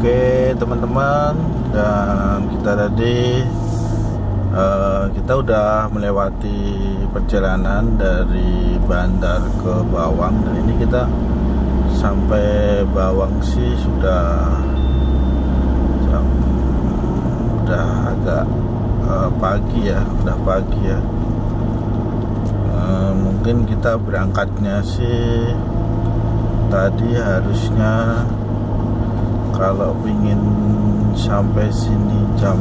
Oke teman-teman, dan kita udah melewati perjalanan dari Bandar ke Bawang, dan ini kita sampai Bawang sih sudah agak pagi ya, mungkin kita berangkatnya sih tadi harusnya kalau ingin sampai sini jam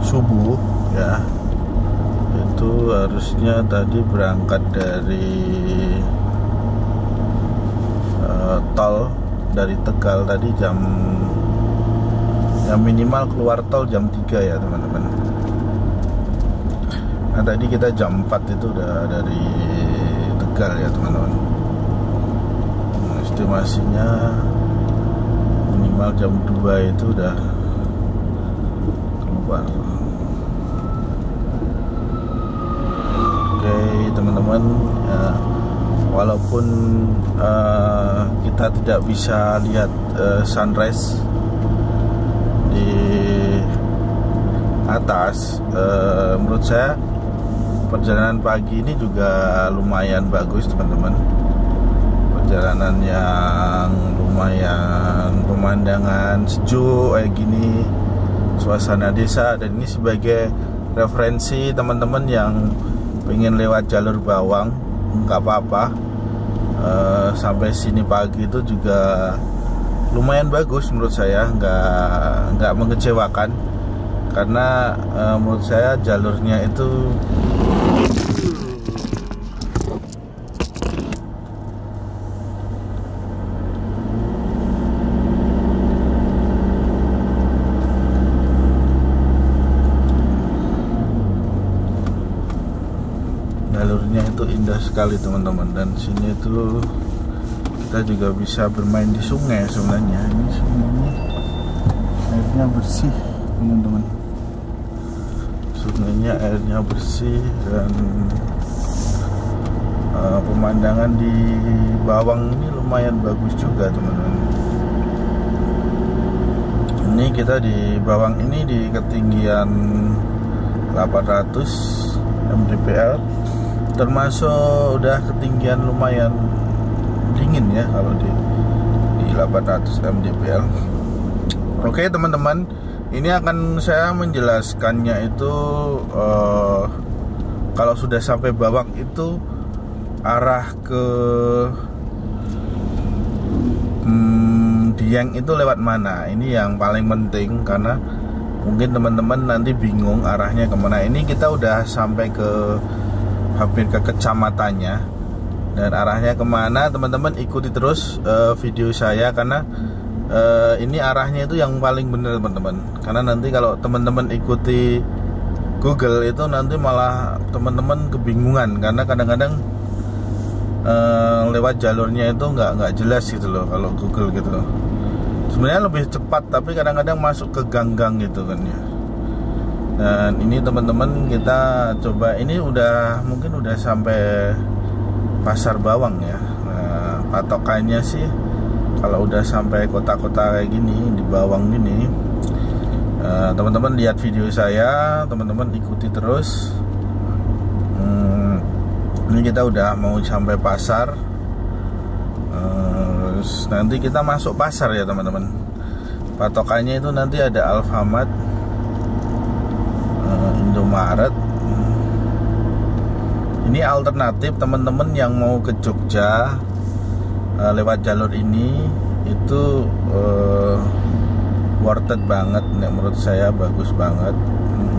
subuh ya, itu harusnya tadi berangkat dari tol dari Tegal tadi jam minimal keluar tol jam 3 ya teman-teman. Nah tadi kita jam 4 itu udah dari Tegal ya teman-teman. Estimasinya minimal jam 2 itu udah keluar. Oke teman-teman ya, walaupun kita tidak bisa lihat sunrise di atas, menurut saya perjalanan pagi ini juga lumayan bagus teman-teman. Perjalanan yang lumayan, pemandangan sejuk kayak gini, suasana desa, dan ini sebagai referensi teman-teman yang pengen lewat jalur Bawang, nggak apa-apa. Sampai sini pagi itu juga lumayan bagus menurut saya, nggak mengecewakan, karena menurut saya jalurnya itu indah sekali teman-teman. Dan sini tuh kita juga bisa bermain di sungai sebenarnya. Ini sungainya airnya bersih teman-teman, sungainya airnya bersih, dan pemandangan di Bawang ini lumayan bagus juga teman-teman. Ini kita di Bawang ini di ketinggian 800 mdpl, termasuk udah ketinggian lumayan dingin ya kalau di 800 mdpl. Oke teman-teman, ini akan saya menjelaskannya itu kalau sudah sampai Bawang itu arah ke Dieng itu lewat mana. Ini yang paling penting, karena mungkin teman-teman nanti bingung arahnya kemana. Ini kita udah sampai ke hampir ke kecamatannya, dan arahnya kemana teman-teman ikuti terus video saya, karena ini arahnya itu yang paling benar teman-teman. Karena nanti kalau teman-teman ikuti Google itu nanti malah teman-teman kebingungan, karena kadang-kadang lewat jalurnya itu nggak jelas gitu loh kalau Google gitu loh. Sebenarnya lebih cepat, tapi kadang-kadang masuk ke gang-gang gitu kan ya. Dan ini teman-teman kita coba, ini mungkin udah sampai Pasar Bawang ya. Nah, patokannya sih kalau udah sampai kota-kota kayak gini di Bawang gini, teman-teman lihat video saya, teman-teman ikuti terus. Ini kita udah mau sampai pasar. Nanti kita masuk pasar ya teman-teman. Patokannya itu nanti ada Alfamart, Indomaret. Ini alternatif teman-teman yang mau ke Jogja lewat jalur ini, itu worth it banget menurut saya, bagus banget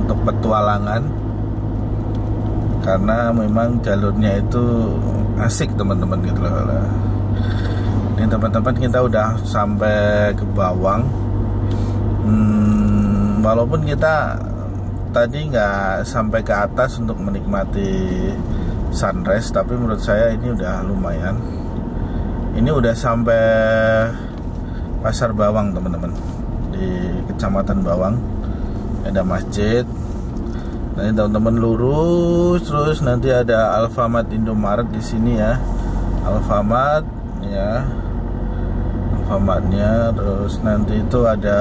untuk petualangan, karena memang jalurnya itu asik teman-teman gitu loh. Ini teman-teman kita udah sampai ke Bawang. Walaupun kita tadi nggak sampai ke atas untuk menikmati sunrise, tapi menurut saya ini udah lumayan. Ini udah sampai Pasar Bawang teman-teman, di Kecamatan Bawang. Ada masjid. Nanti teman-teman lurus terus, nanti ada Alfamart, Indomaret di sini ya. Alfamart ya, Alfamartnya. Terus nanti itu ada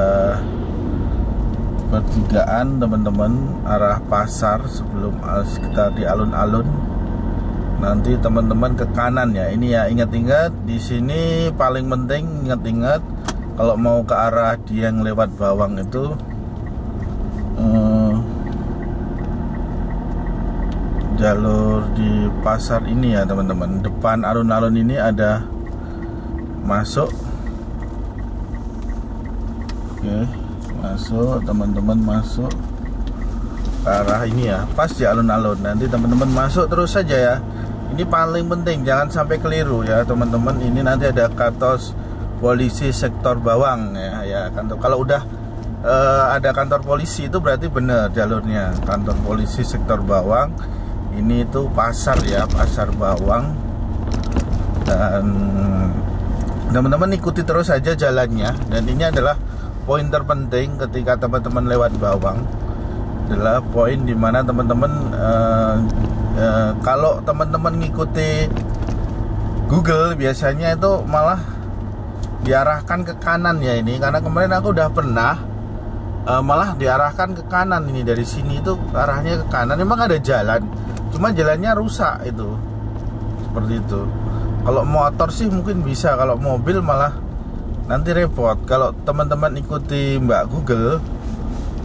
pertigaan teman-teman arah pasar sebelum kita di alun-alun. Nanti teman-teman ke kanan ya. Ini ya, ingat-ingat di sini paling penting, ingat-ingat kalau mau ke arah Dieng lewat Bawang itu jalur di pasar ini ya teman-teman. Depan alun-alun ini ada masuk. Oke, masuk teman-teman, masuk ke arah ini ya, pas di alun-alun. Nanti teman-teman masuk terus saja ya. Ini paling penting, jangan sampai keliru ya teman-teman. Ini nanti ada kantor polisi sektor Bawang ya kantor. Kalau udah ada kantor polisi itu berarti benar jalurnya, kantor polisi sektor Bawang. Ini itu pasar ya, pasar Bawang. Dan teman-teman ikuti terus saja jalannya. Dan ini adalah poin terpenting ketika teman-teman lewat Bawang, adalah poin dimana teman-teman kalau teman-teman ngikuti Google biasanya itu malah diarahkan ke kanan ya ini. Karena kemarin aku udah pernah malah diarahkan ke kanan. Ini dari sini itu arahnya ke kanan. Memang ada jalan, cuma jalannya rusak itu, seperti itu. Kalau motor sih mungkin bisa, kalau mobil malah nanti repot. Kalau teman-teman ikuti Mbak Google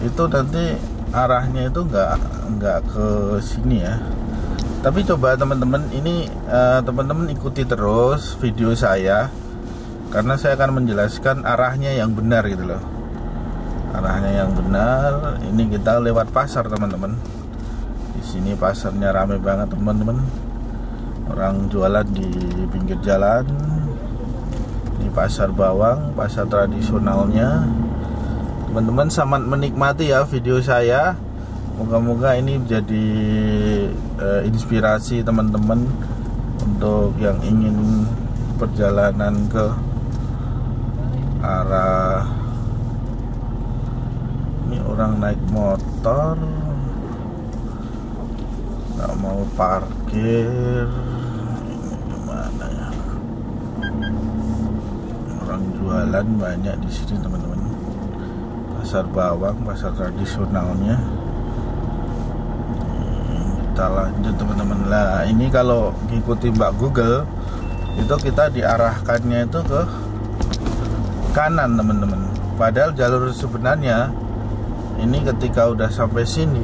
itu nanti arahnya itu nggak ke sini ya. Tapi coba teman-teman ini teman-teman ikuti terus video saya, karena saya akan menjelaskan arahnya yang benar gitu loh. Arahnya yang benar. Ini kita lewat pasar teman-teman. Di sini pasarnya ramai banget teman-teman. Orang jualan di pinggir jalan. Ini pasar Bawang, pasar tradisionalnya. Teman-teman selamat menikmati ya video saya. Moga-moga ini jadi inspirasi teman-teman untuk yang ingin perjalanan ke arah. Ini orang naik motor, nggak mau parkir. Ini gimana ya? Orang jualan banyak di sini teman-teman. Pasar Bawang, pasar tradisionalnya. Kita lanjut teman-teman. Lah ini kalau ngikuti Mbak Google itu kita diarahkannya itu ke kanan teman-teman. Padahal jalur sebenarnya ini ketika udah sampai sini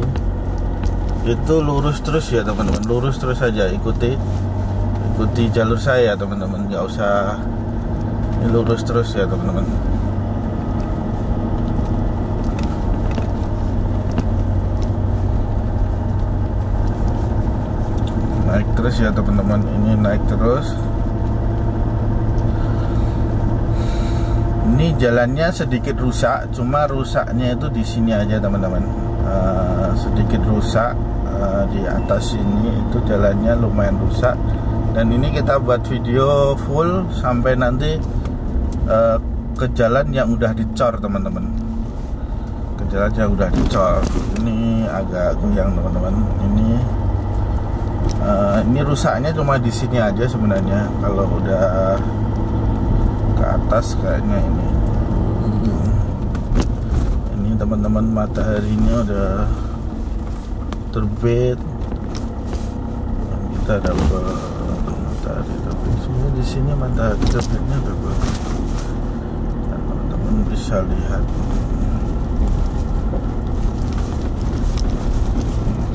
itu lurus terus ya teman-teman. Lurus terus saja, ikuti jalur saya teman-teman. Nggak usah, ini lurus terus ya teman-teman. Naik terus ya teman-teman. Ini naik terus. Ini jalannya sedikit rusak, cuma rusaknya itu di sini aja teman-teman. Sedikit rusak di atas sini itu jalannya lumayan rusak. Dan ini kita buat video full sampai nanti ke jalan yang udah dicor teman-teman. Ke jalan yang udah dicor. Ini agak goyang teman-teman. Ini rusaknya cuma di sini aja sebenarnya. Kalau udah ke atas kayaknya ini teman-teman, mataharinya udah terbit. Kita dapat matahari terbit. Sebenarnya di sini matahari terbitnya udah bagus. Teman-teman bisa lihat.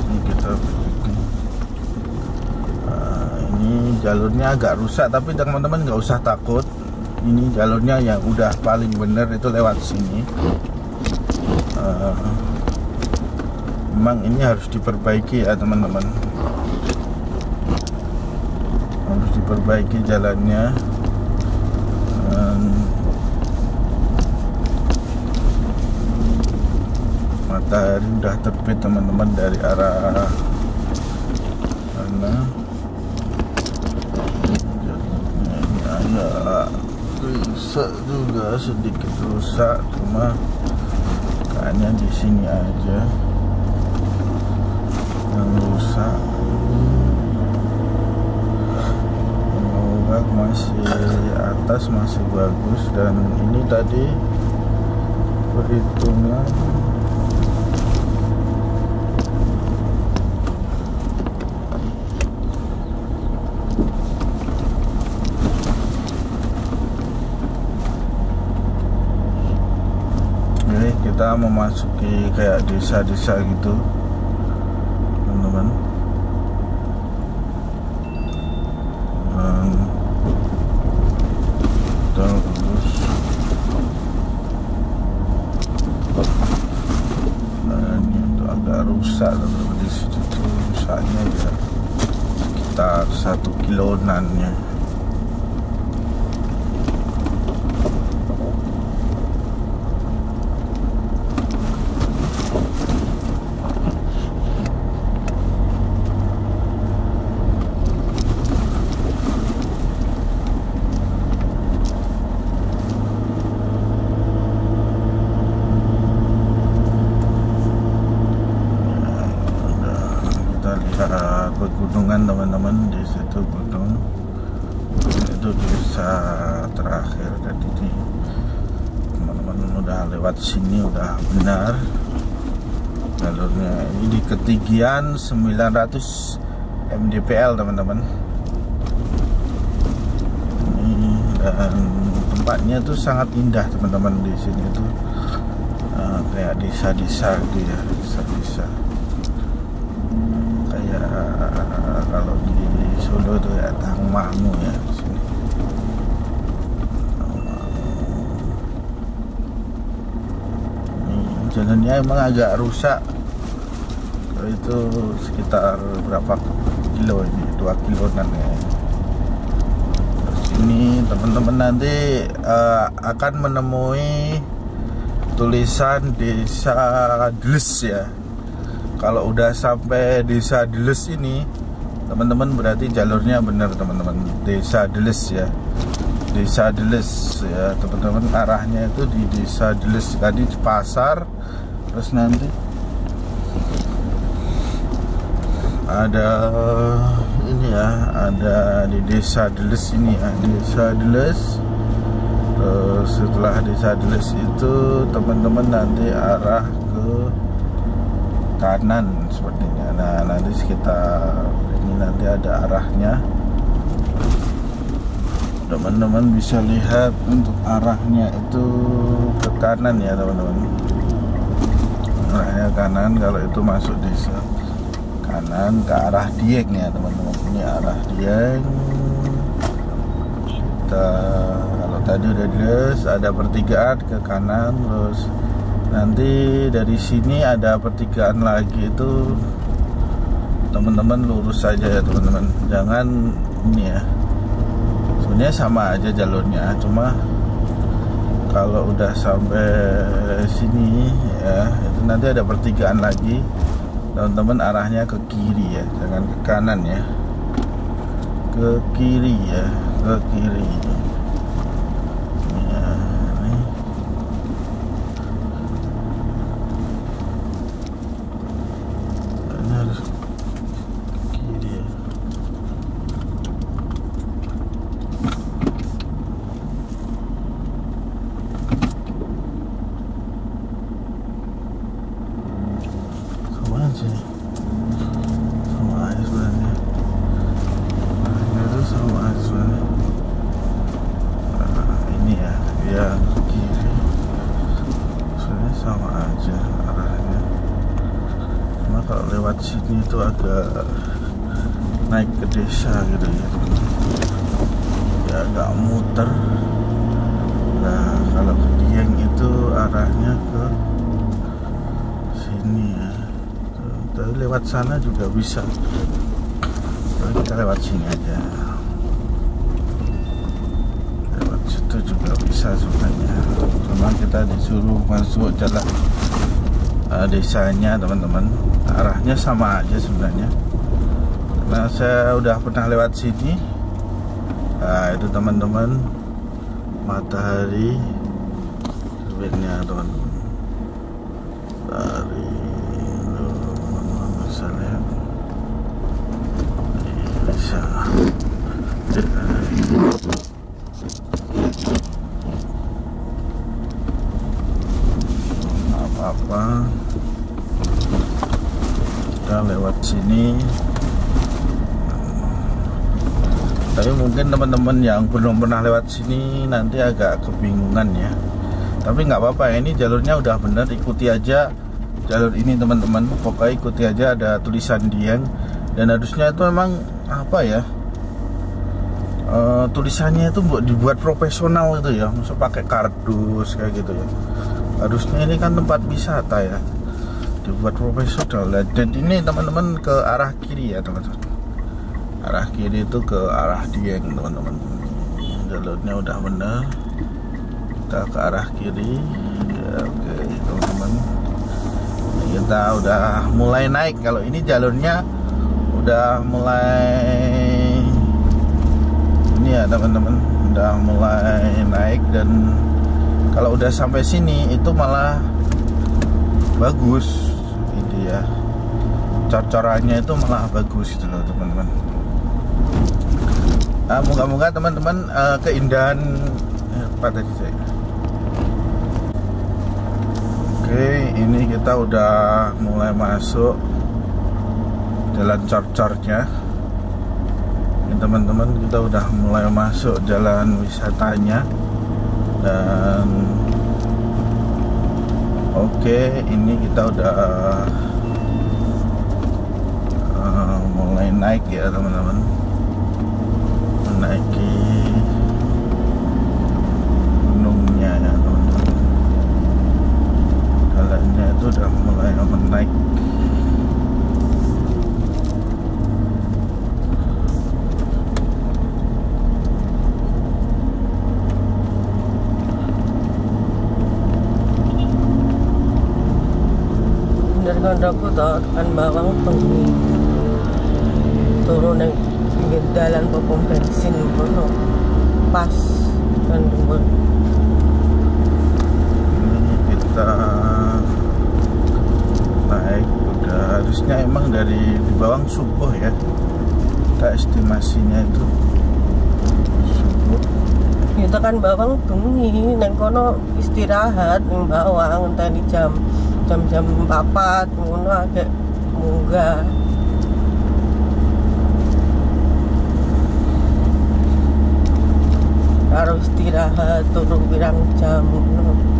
Ini kita ini jalurnya agak rusak, tapi teman-teman nggak usah takut. Ini jalurnya yang udah paling bener itu lewat sini. Memang ini harus diperbaiki ya teman-teman. Harus diperbaiki jalannya. Matahari udah terbit teman-teman dari arah sana. Rusak juga, sedikit rusak, cuma kayaknya di sini aja yang rusak. Semoga bawah masih atas masih bagus. Dan ini tadi perhitungan ini kita memasuki kayak desa-desa gitu teman-teman. Rusak di situ tuh, rusaknya ya sekitar 1 kiloan ya. Pegunungan teman-teman, di situ gunung, itu desa terakhir. Jadi teman-teman udah lewat sini udah benar jalurnya. Ini di ketinggian 900 mdpl teman-teman. Ini dan tempatnya tuh sangat indah teman-teman. Di sini tuh kayak desa-desa gitu ya, desa-desa. Kalau di Solo itu ya Tangmangu ya di sini. Ini jalannya emang agak rusak. Itu sekitar berapa kilo ini? 2 kiloan ya. Terus ini teman-teman nanti akan menemui tulisan Desa Deles ya. Kalau udah sampai Desa Deles ini teman-teman berarti jalurnya benar teman-teman. Desa Deles ya, Desa Deles ya teman-teman, arahnya itu di Desa Deles. Tadi di pasar, terus nanti ada ini ya, ada di Desa Deles ini ya, Desa Deles. Terus setelah Desa Deles itu teman-teman nanti arah ke kanan sepertinya. Nah nanti sekitar ini nanti ada arahnya, teman-teman bisa lihat untuk arahnya itu ke kanan ya teman-teman. Arahnya kanan kalau itu masuk desa, kanan ke arah Dieng ya teman-teman. Ini arah Dieng. Kita kalau tadi udah jelas ada pertigaan ke kanan, terus nanti dari sini ada pertigaan lagi, itu teman-teman lurus saja ya teman-teman. Jangan ini ya, sebenarnya sama aja jalurnya, cuma kalau udah sampai sini ya itu nanti ada pertigaan lagi, teman-teman arahnya ke kiri ya, jangan ke kanan ya, ke kiri ya, ke kiri. Sama aja sebenarnya. Itu sama aja sebenarnya. Ini ya, yang kiri sebenarnya sama aja arahnya. Cuma kalau lewat sini itu agak naik ke desa gitu ya. Ya agak muter. Nah kalau ke Dieng itu arahnya ke sini ya. Tapi lewat sana juga bisa. Tapi kita lewat sini aja. Lewat situ juga bisa sebenarnya. Cuma kita disuruh masuk jalan desanya teman-teman. Arahnya sama aja sebenarnya. Karena saya udah pernah lewat sini. Nah itu teman-teman, matahari terbitnya teman-teman. Dari bisa sini. Tapi mungkin teman-teman yang belum pernah lewat sini nanti agak kebingungan ya. Tapi nggak apa-apa ya, ini jalurnya udah bener, ikuti aja jalur ini teman-teman. Pokoknya ikuti aja, ada tulisan Dieng. Dan harusnya itu memang apa ya, tulisannya itu dibuat profesional gitu ya, masuk pakai kardus kayak gitu ya. Harusnya ini kan tempat wisata ya, dibuat profesional. Dan ini teman-teman ke arah kiri ya teman-teman, arah kiri itu ke arah Dieng teman-teman. Jalurnya udah bener, kita ke arah kiri ya. Oke teman-teman, kita udah mulai naik. Kalau ini jalurnya udah mulai ini ya teman-teman, udah mulai naik. Dan kalau udah sampai sini itu malah bagus ini ya, cor-corannya itu malah bagus gitu loh teman-teman. Moga-moga teman-teman keindahan apa tadi saya. Oke, ini kita udah mulai masuk jalan cor-cornya. Ini teman-teman, kita udah mulai masuk jalan wisatanya. Dan oke, ini kita udah mulai naik ya teman-teman, menaiki gunungnya ya teman-teman. Jalannya itu udah mulai menaik. Kandaku kan bawang bengi turun yang pinggir jalan pom bensin kono pas kan dua. Ini kita naik udah, harusnya emang dari di bawang subuh ya, kita estimasinya itu subuh. Kita kan bawang bengi neng kono istirahat neng bawang tadi jam 4 ngono agak munggah. Karo istirahat turun pirang jam ngono.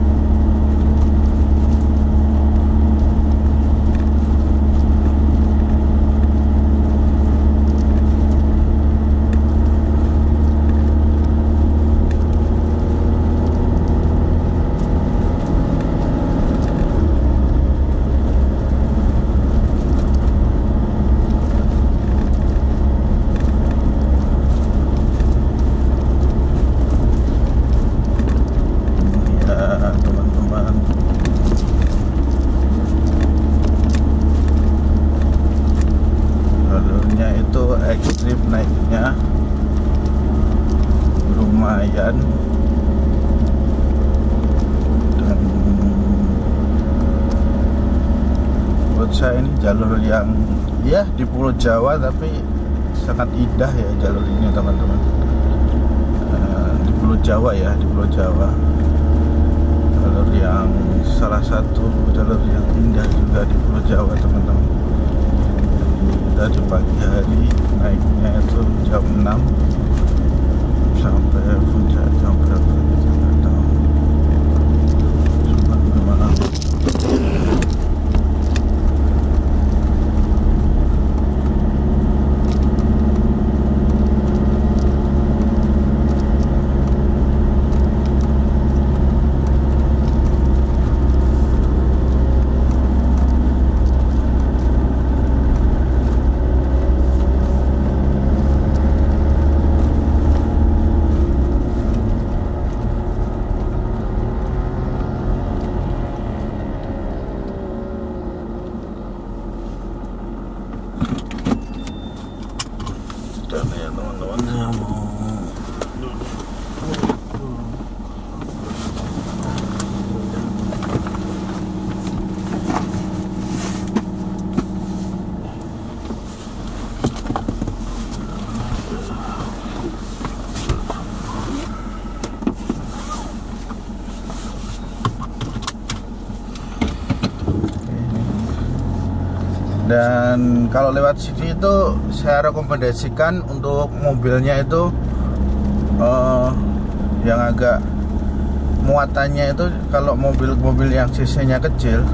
Ekstrim naiknya lumayan. Dan menurut saya ini jalur yang ya di Pulau Jawa tapi sangat indah ya jalur ini teman-teman. Di Pulau Jawa ya, di Pulau Jawa, jalur yang salah satu jalur yang indah juga di Pulau Jawa teman-teman. Kita di pagi hari naiknya itu jam 6 sampai puncak jam berapa kita nggak tahu. Cuma memang Dan kalau lewat sini itu saya rekomendasikan untuk mobilnya itu yang agak muatannya itu, kalau mobil-mobil yang cc-nya kecil,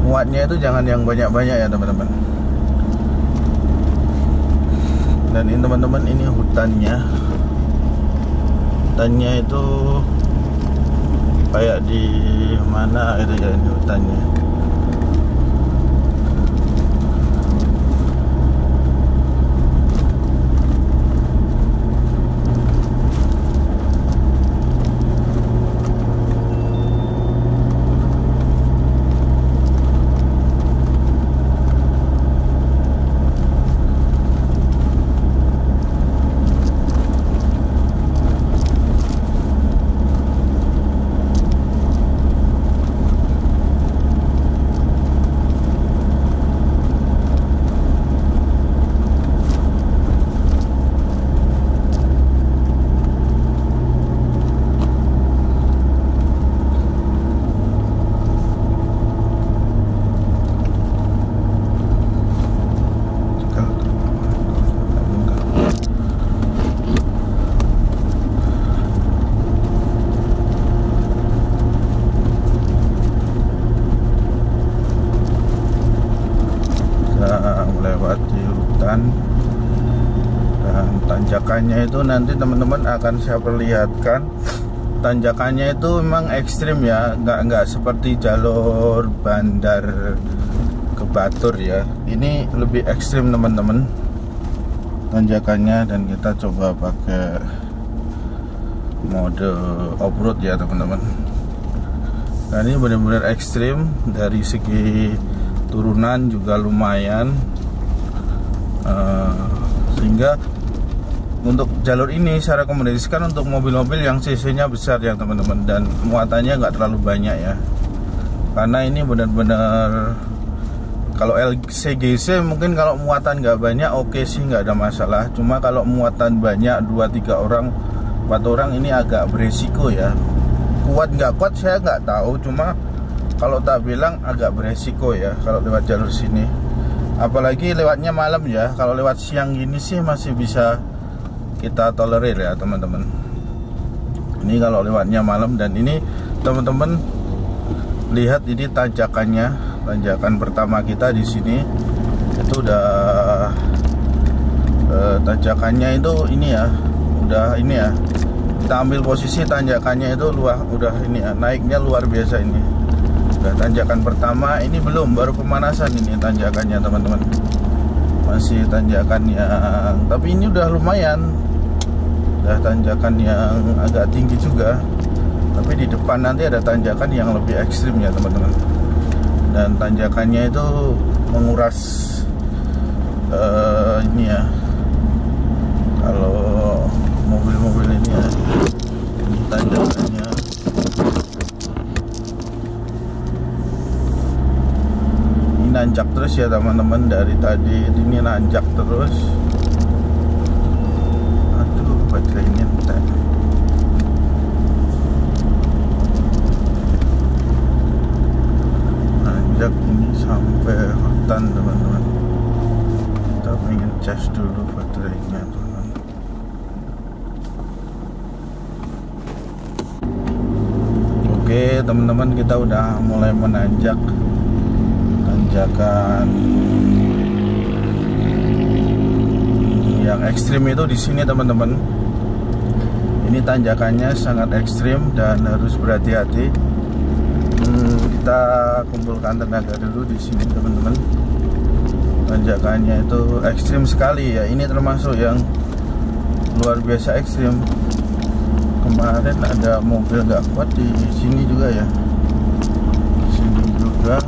muatnya itu jangan yang banyak-banyak ya teman-teman. Dan ini teman-teman, ini hutannya itu kayak di mana itu ya, ini hutannya. Melewati hutan, dan tanjakannya itu nanti teman-teman akan saya perlihatkan. Tanjakannya itu memang ekstrim ya, nggak seperti jalur bandar ke Batur ya. Ini lebih ekstrim teman-teman tanjakannya, dan kita coba pakai mode off-road ya teman-teman. Nah, ini benar-benar ekstrim, dari segi turunan juga lumayan, sehingga untuk jalur ini saya rekomendasikan untuk mobil-mobil yang cc-nya besar ya teman-teman, dan muatannya nggak terlalu banyak ya, karena ini benar-benar, kalau LCGC mungkin kalau muatan nggak banyak oke sih, nggak ada masalah. Cuma kalau muatan banyak 2-3 orang 4 orang ini agak beresiko ya. Kuat nggak kuat saya nggak tahu, cuma kalau tak bilang agak beresiko ya kalau lewat jalur sini. Apalagi lewatnya malam ya. Kalau lewat siang gini sih masih bisa kita tolerir ya teman-teman. Ini kalau lewatnya malam. Dan ini teman-teman lihat, ini tanjakannya, tanjakan pertama kita di sini itu udah tanjakannya itu ini ya, udah ini ya, kita ambil posisi tanjakannya itu udah ini ya, naiknya luar biasa ini. Udah tanjakan pertama, ini belum, baru pemanasan ini tanjakannya teman-teman. Masih tanjakan yang, tapi ini udah lumayan, udah tanjakan yang agak tinggi juga. Tapi di depan nanti ada tanjakan yang lebih ekstrim ya teman-teman. Dan tanjakannya itu menguras ini ya, kalau mobil-mobil ini ya, ini tanjakannya. Ini nanjak terus ya teman-teman, dari tadi ini nanjak terus. Aduh, baterainya entar. Nanjak ini sampai hutan teman-teman. Kita pengen cas dulu baterainya teman-teman. Oke teman-teman, kita udah mulai menanjak tanjakan yang ekstrim itu di sini teman-teman. Ini tanjakannya sangat ekstrim dan harus berhati-hati. Kita kumpulkan tenaga dulu di sini teman-teman. Tanjakannya itu ekstrim sekali ya. Ini termasuk yang luar biasa ekstrim. Kemarin ada mobil nggak kuat di sini juga ya. Di sini juga.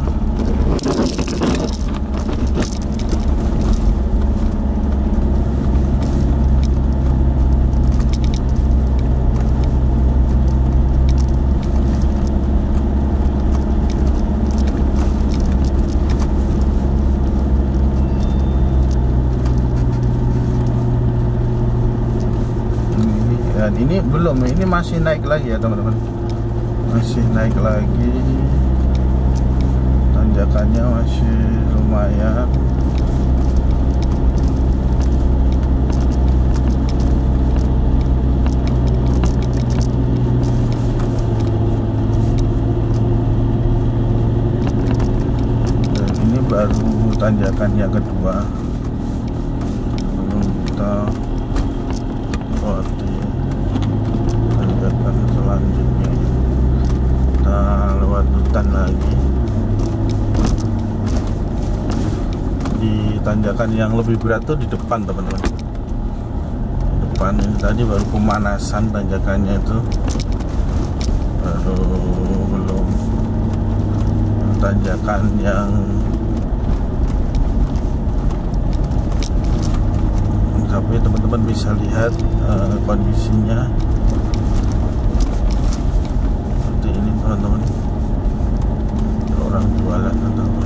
Dan ini belum, ini masih naik lagi ya teman-teman, masih naik lagi, tanjakannya masih lumayan. Dan ini baru tanjakan yang kedua sebelum kita lewati tanjakan selanjutnya. Kita lewat hutan lagi di tanjakan yang lebih berat tuh di depan, teman-teman. Di depan ini tadi baru pemanasan tanjakannya itu, baru belum tanjakan yang tapi teman-teman bisa lihat kondisinya seperti ini, teman-teman. Orang jualan atau apa.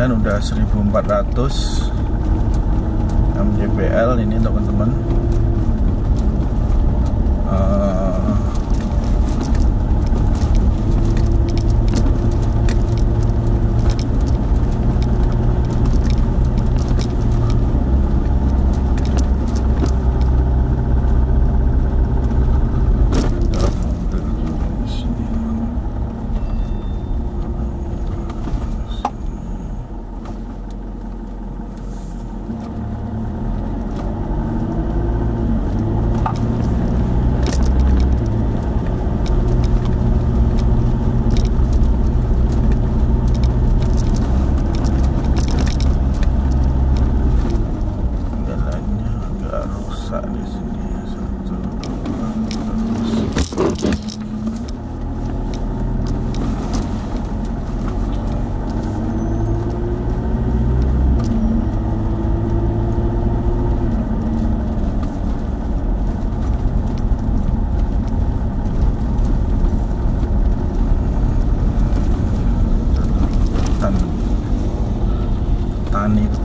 Udah 1400 mdpl ini, teman-teman.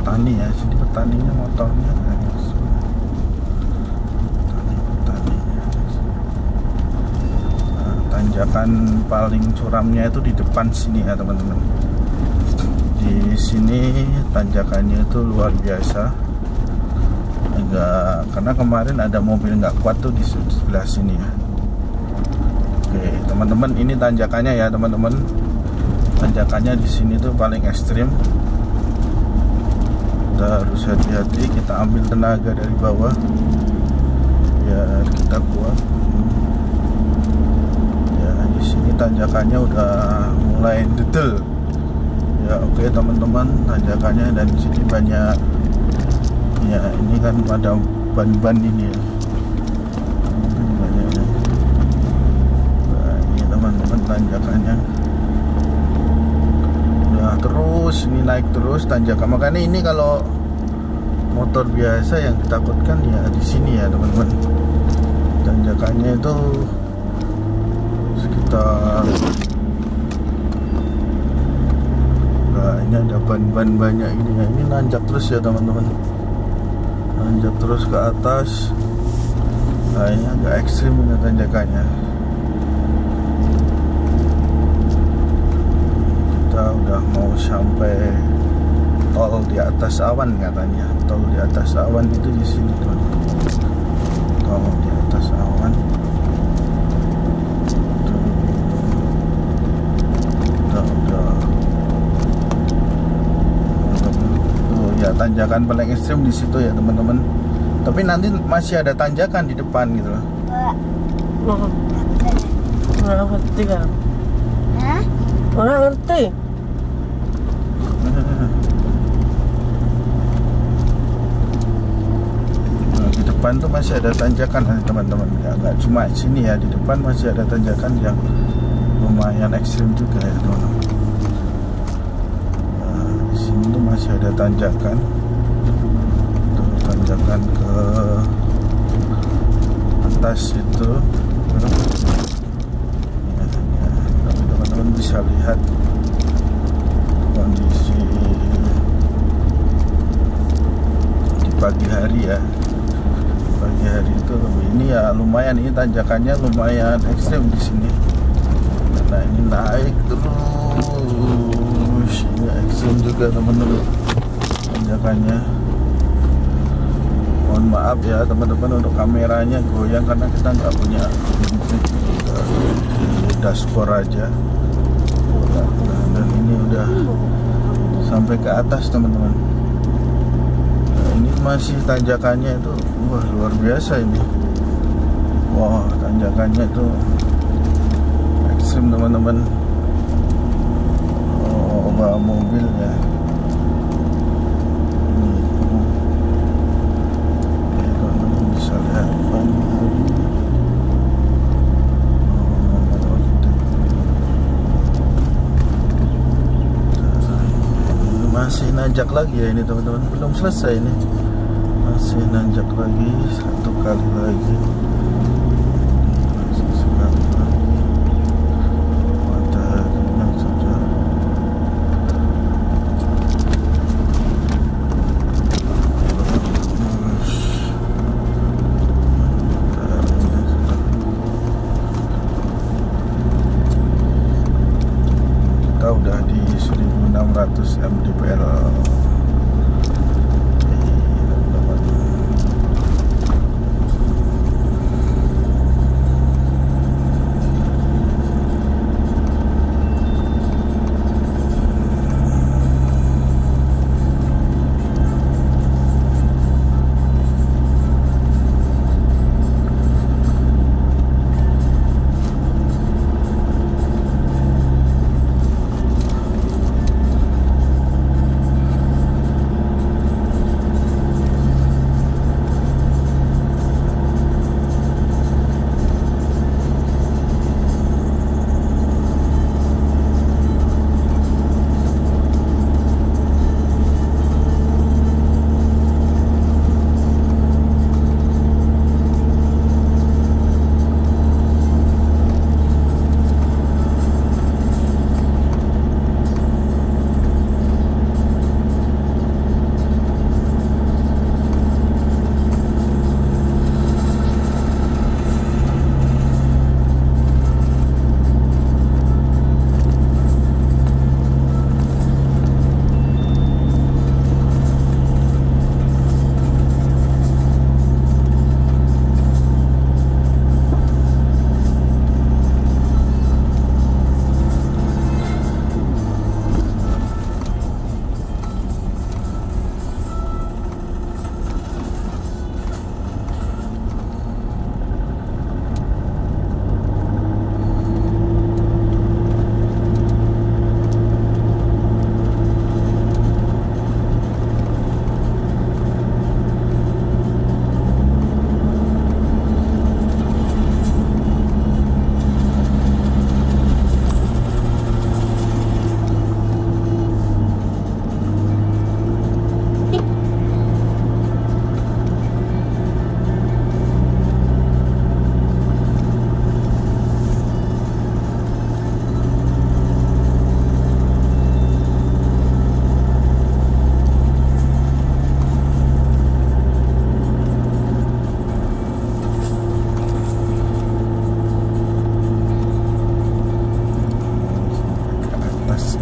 Petani ya, sini petaninya, motornya tanjakan paling curamnya itu di depan sini ya, teman-teman. Di sini tanjakannya itu luar biasa. Enggak, karena kemarin ada mobil nggak kuat tuh di sebelah sini ya. Oke, teman-teman, ini tanjakannya ya, teman-teman. Tanjakannya di sini tuh paling ekstrim. Kita harus hati-hati, kita ambil tenaga dari bawah biar kita kuat. Ya, di sini tanjakannya udah mulai detail. Ya, oke, teman-teman, tanjakannya, dan di sini banyak ya, ini kan pada ban-ban ini ya. Banyak ya. Nah, ini teman-teman tanjakannya. Terus ini naik terus tanjakan, makanya ini kalau motor biasa yang ditakutkan ya di sini ya, teman-teman. Tanjakannya itu sekitar, nah ini ada ban-ban banyak ini ya, ini nanjak terus ya, teman-teman. Nanjak terus ke atas. Nah, ini agak ekstrim ini tanjakannya. Kita udah mau sampai tol di atas awan katanya. Tol di atas awan itu di sini tuh. Tol di atas awan. Tuh ya, tanjakan paling ekstrim di situ ya teman-teman. Tapi nanti masih ada tanjakan di depan gitu loh. Orang ngerti kan? Hah? Orang ngerti. Nah, di depan tuh masih ada tanjakan teman-teman. Ya, nggak cuma sini ya, di depan masih ada tanjakan yang lumayan ekstrim juga ya teman-teman. Nah, di sini tuh masih ada tanjakan. Tuh, tanjakan ke atas itu. Ya, tapi teman-teman bisa lihat kondisi di pagi hari ya. Pagi hari itu ini ya lumayan, ini tanjakannya lumayan ekstrim di sini. Nah, ini naik terus, ini ekstrim juga teman-teman tanjakannya. Mohon maaf ya teman-teman untuk kameranya goyang karena kita nggak punya dashboard aja. Dan ini udah sampai ke atas teman-teman. Nah, ini masih tanjakannya itu, wah luar biasa ini. Wah, tanjakannya itu ekstrim teman-teman. Oh, bawa mobil ya. Ini teman-teman bisa lihat. Masih nanjak lagi ya ini teman-teman, belum selesai ini, masih nanjak lagi satu kali lagi, masih sekali lagi. Mataharinya sudah kita udah di 1600 mdpl. Mas.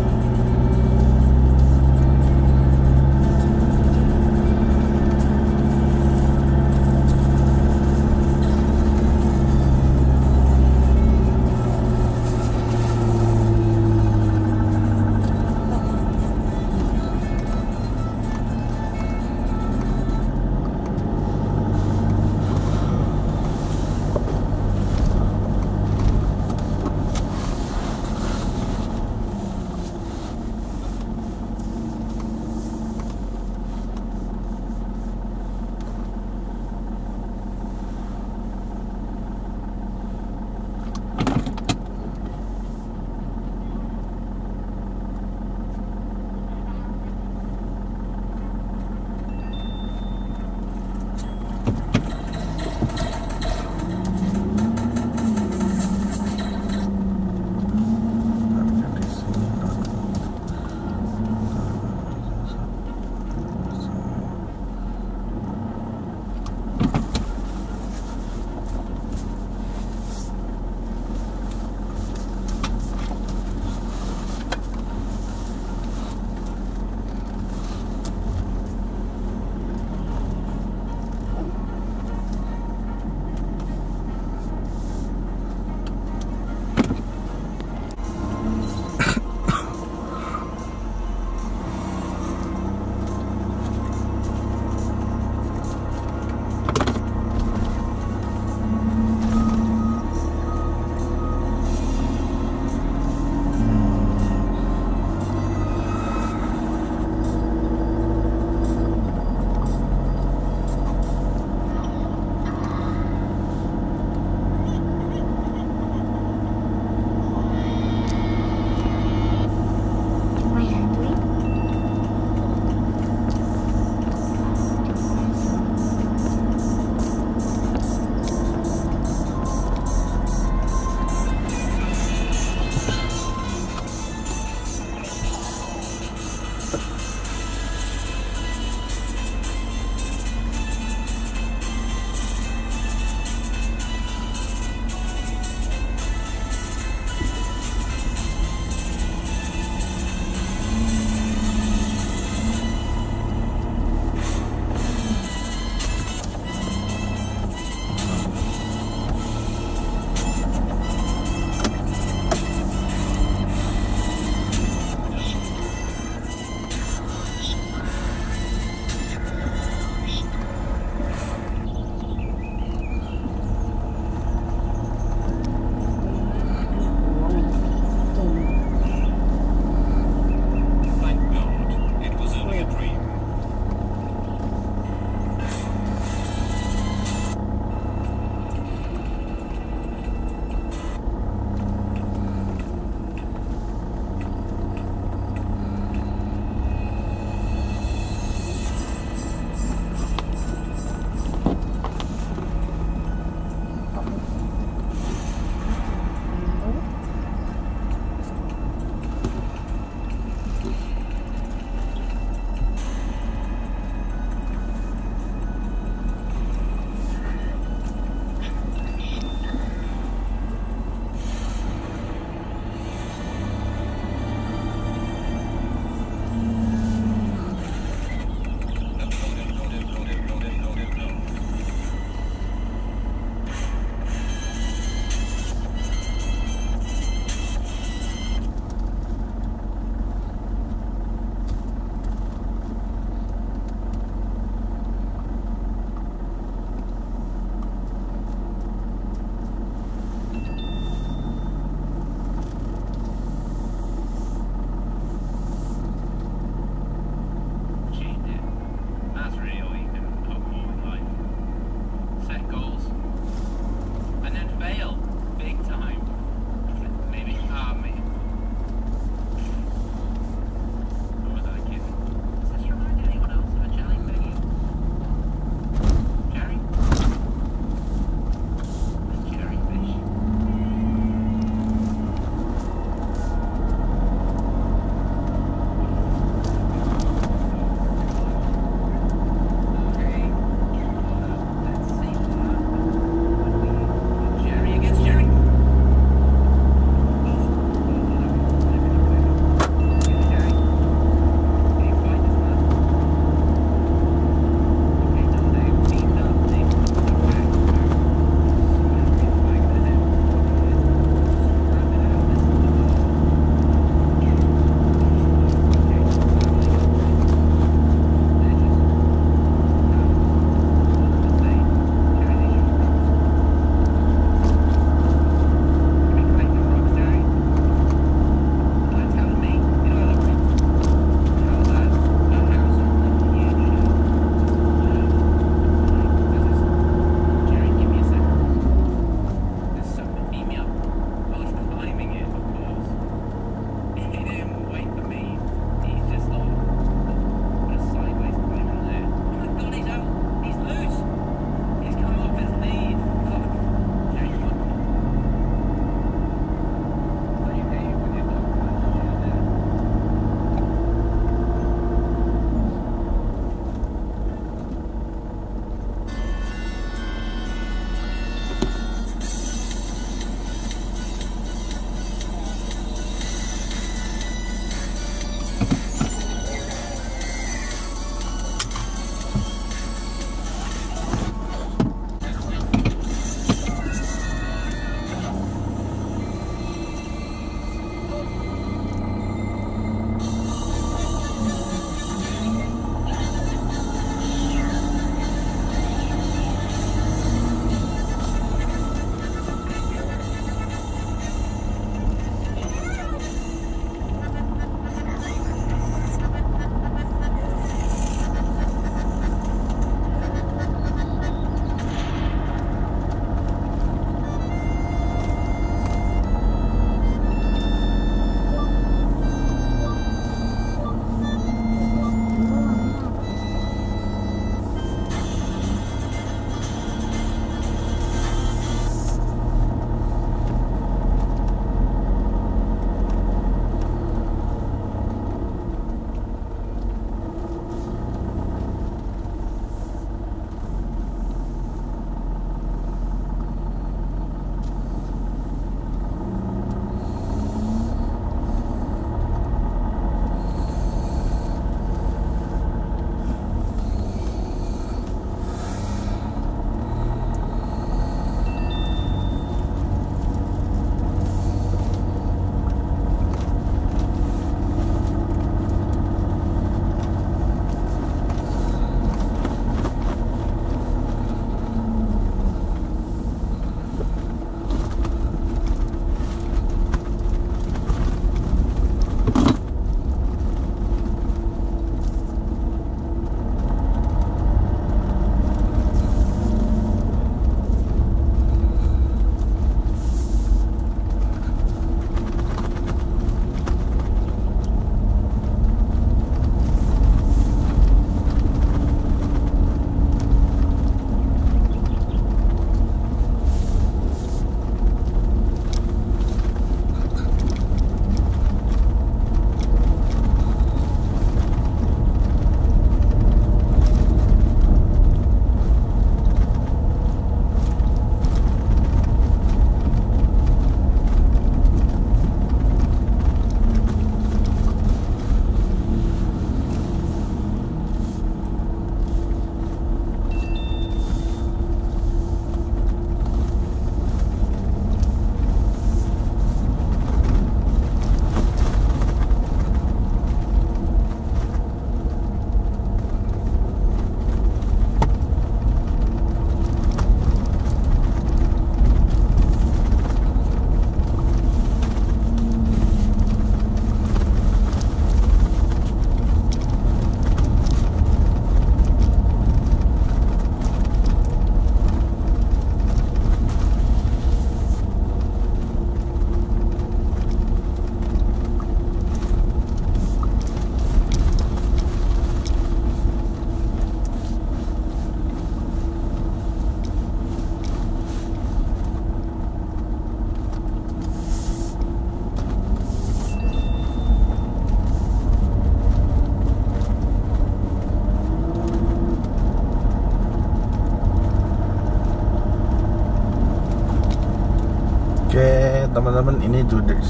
teman-teman, ini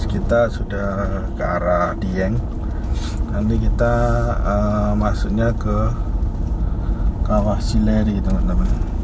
kita sudah ke arah Dieng. Nanti kita masuknya ke Kawah Sileri teman-teman.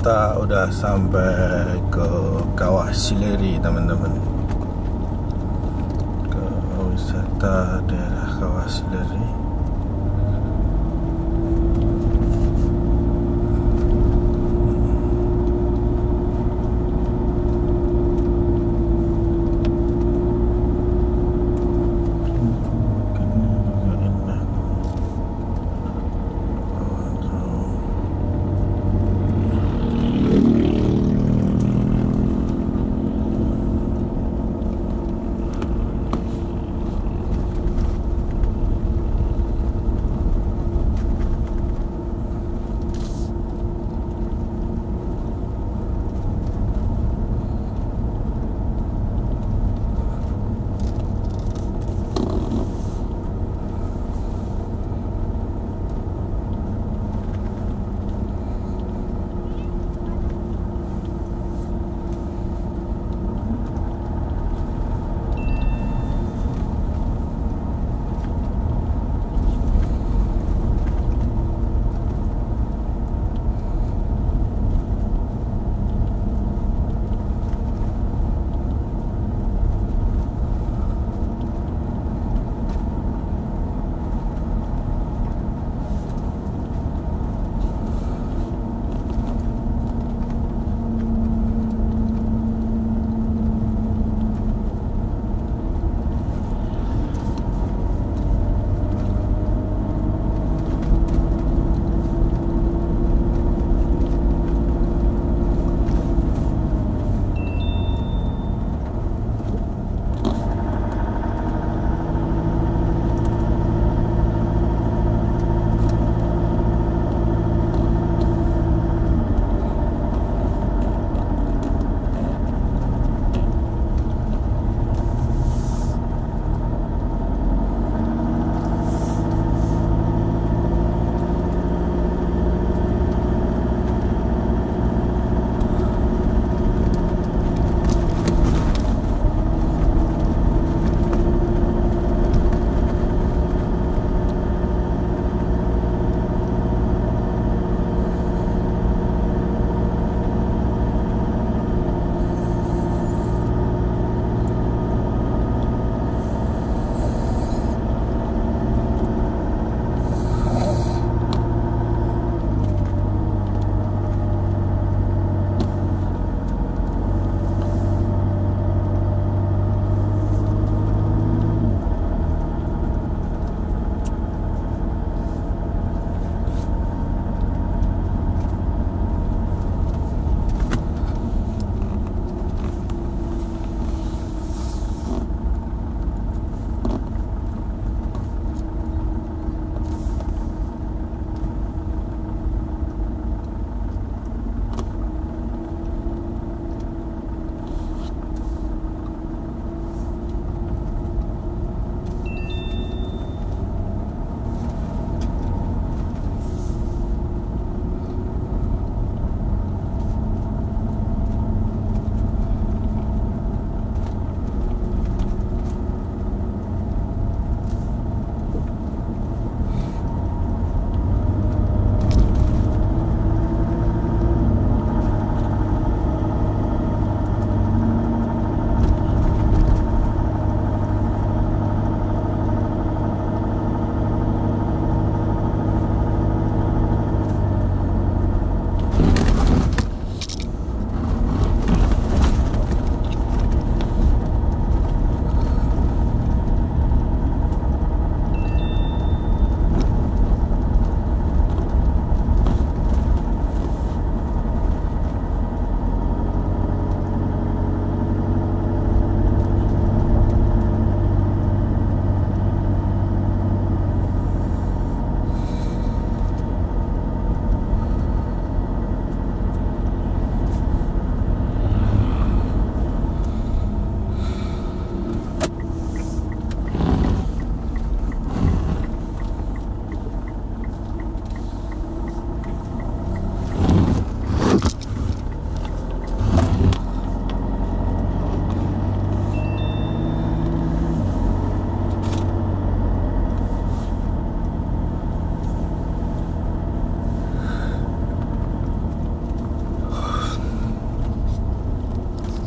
kita udah sampai ke Kawah Sileri teman-teman, ke wisata daerah Kawah Sileri.